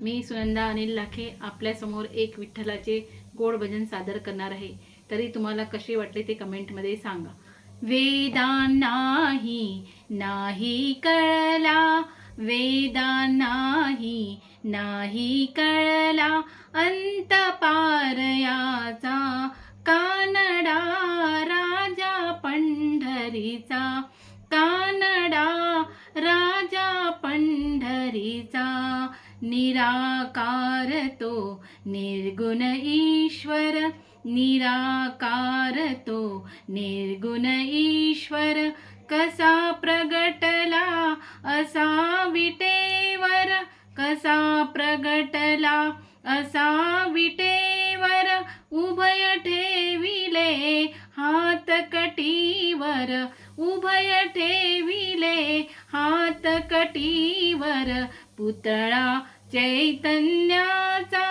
मी सुनंदा अनिल लाखे आपल्यासमोर एक विठ्ठलाचे गोड भजन सादर करणार आहे. तरी तुम्हाला कसे वाटले ते कमेंटमध्ये सांगा. वेदांनाही नाही कळला, वेदांनाही नाही कळला, अंत पार याचा कानडा राजा पंढरीचा, कानडा राजा पंढरीचा. निराकार तो निर्गुण ईश्वर, निराकार तो निर्गुण ईश्वर. कसा प्रगटला असा विटेवर, कसा प्रगटला असा विटेवर. उभय ठेविले हात कटीवर, उभय ठेविले हात कटीवर. पुतळा चैतन्याचा,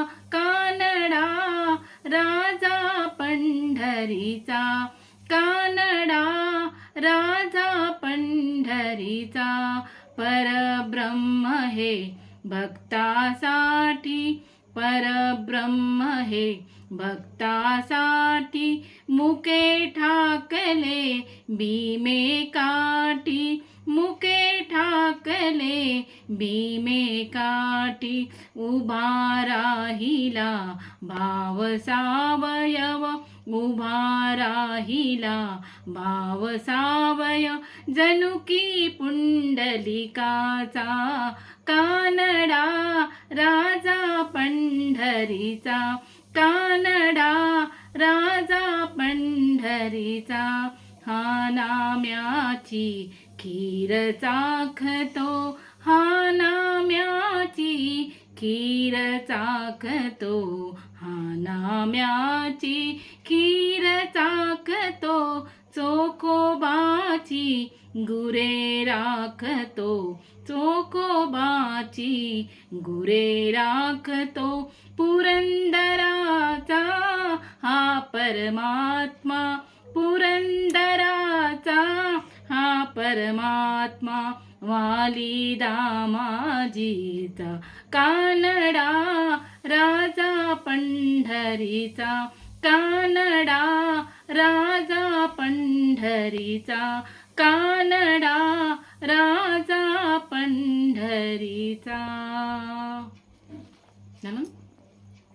कानडा राजा पंढरीचा, कानडा राजा पंढरीचा. परब्रह्म हे भक्तासाठी, परब्रह्म हे भक्तासाठी. मुके ठाकले भीमे काठी, मुके ठाकले भीमे काठी. उभा राहिला भाव सावयव, उभा राहिला भाव सावयव. जणू की पुंडलिकाचा, कानडा राजा पंढरीचा, कानडा राजा पंढरीचा. हा नाम्याची खीर चाखतो, हा नाम्याची खीर चाखतो, हा नाम्याची खीर चाखतो. चोखोबाची गुरे राखतो, चोखोबाची गुरे राखतो. पुरंदराचा हा परमात्मा, पुरंदराचा हा परमात्मा. वाली दामाजीचा, कानडा राजा पंढरीचा, कानडा राजा पंढरीचा, कानडा राजा पंढरीचा. झालं?